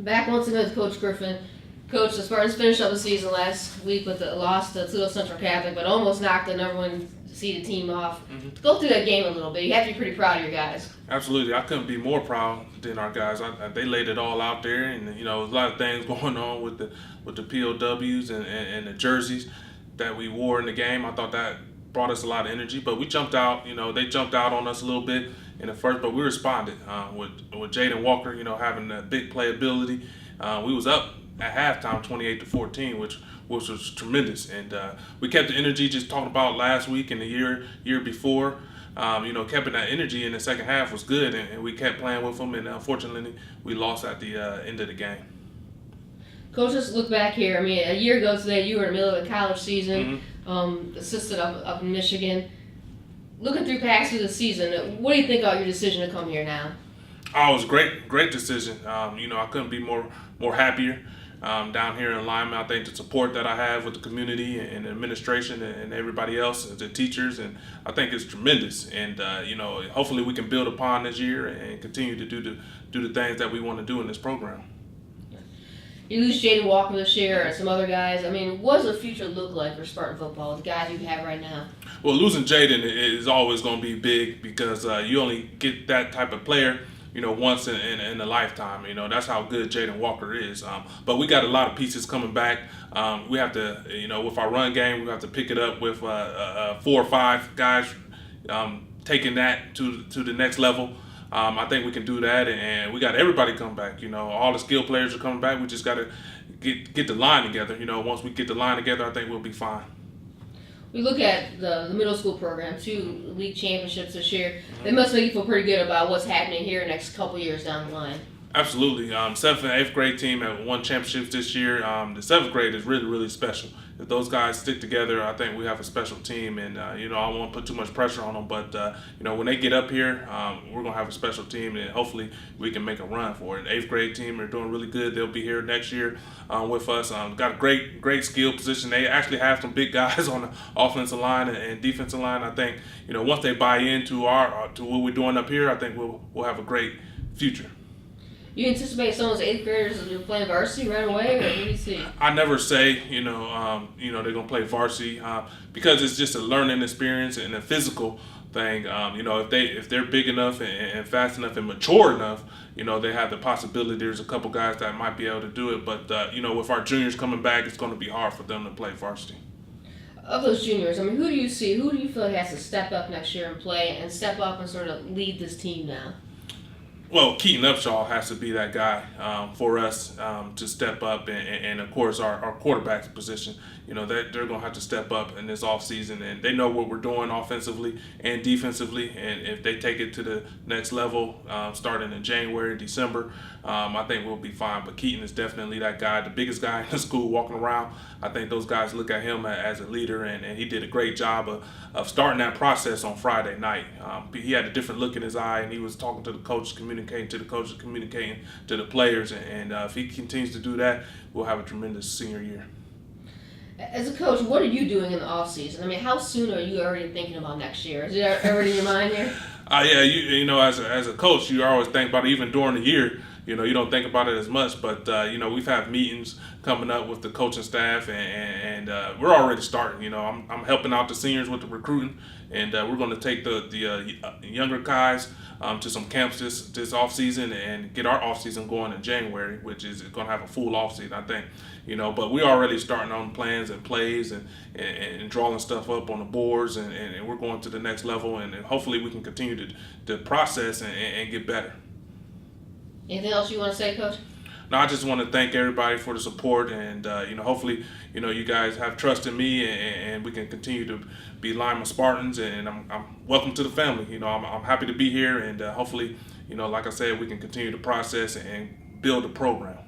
Back once again with Coach Griffin. Coach, the Spartans finished up the season last week with a loss to Toledo Central Catholic, but almost knocked the number one seeded team off. Go through that game a little bit. You have to be pretty proud of your guys. Absolutely. I couldn't be more proud than our guys. They laid it all out there, and there's a lot of things going on with the POWs and the jerseys that we wore in the game. I thought that brought us a lot of energy, but we jumped out. They jumped out on us a little bit in the first, but we responded with Jaden Walker, having that big playability. We was up at halftime 28-14, which was tremendous, and we kept the energy. Just talking about last week and the year before. Keeping that energy in the second half was good, and we kept playing with them, and unfortunately we lost at the end of the game. Coach, let's look back here. I mean, a year ago today, you were in the middle of the college season, assistant up in Michigan. Looking through past through the season, what do you think about your decision to come here now? Oh, it was a great decision. I couldn't be more happier down here in Lyman. I think the support that I have with the community and the administration and everybody else, the teachers, and I think it's tremendous. And hopefully we can build upon this year and continue to do the things that we want to do in this program. You lose Jaden Walker this year and some other guys. I mean, what does the future look like for Spartan football with the guys you have right now? Well, losing Jaden is always going to be big because you only get that type of player once in a lifetime. That's how good Jaden Walker is. But we got a lot of pieces coming back. We have to, with our run game, we have to pick it up with 4 or 5 guys taking that to the next level. I think we can do that, and we got everybody come back. All the skill players are coming back. We just got to get the line together. Once we get the line together, I think we'll be fine. We look at the middle school program, 2 league championships this year. They must make you feel pretty good about what's happening here next couple years down the line. Absolutely. 7th and 8th grade team have won championships this year. The 7th grade is really, really special. If those guys stick together, I think we have a special team. And, I don't want to put too much pressure on them. But, when they get up here, we're going to have a special team. And hopefully we can make a run for it. The 8th grade team are doing really good. They'll be here next year with us. Got a great skill position. They actually have some big guys on the offensive line and defensive line. I think, once they buy into to what we're doing up here, I think we'll have a great future. You anticipate some of those 8th graders will be playing varsity right away, or what do you see? I never say, they're going to play varsity because it's just a learning experience and a physical thing. If they're big enough and fast enough and mature enough, they have the possibility. There's a couple guys that might be able to do it, but with our juniors coming back, it's going to be hard for them to play varsity. Of those juniors, I mean, who do you see? Who do you feel like has to step up next year and play and step up and sort of lead this team now? Well, Keaton Upshaw has to be that guy for us to step up, and of course our quarterback position. They're going to have to step up in this offseason, and they know what we're doing offensively and defensively. And if they take it to the next level, starting in January, December, I think we'll be fine. But Keaton is definitely that guy, the biggest guy in the school walking around. I think those guys look at him as a leader, and he did a great job of starting that process on Friday night. He had a different look in his eye, and he was talking to the coach, communicating to the coaches, communicating to the players. And if he continues to do that, we'll have a tremendous senior year. As a coach, what are you doing in the off season? I mean, how soon are you already thinking about next year? Is it already in your mind here? Yeah, as a coach, you always think about it, even during the year. You don't think about it as much, but we've had meetings coming up with the coaching staff, and we're already starting. I'm helping out the seniors with the recruiting, and we're going to take the younger guys to some camps this off season and get our off season going in January, which is going to have a full off season, I think. But we're already starting on plans and plays and drawing stuff up on the boards, and we're going to the next level, and hopefully we can continue to process and get better. Anything else you want to say, Coach? No, I just want to thank everybody for the support, and hopefully, you guys have trust in me, and we can continue to be Lyman Spartans, and I'm welcome to the family. I'm happy to be here, and hopefully, like I said, we can continue to process and build a program.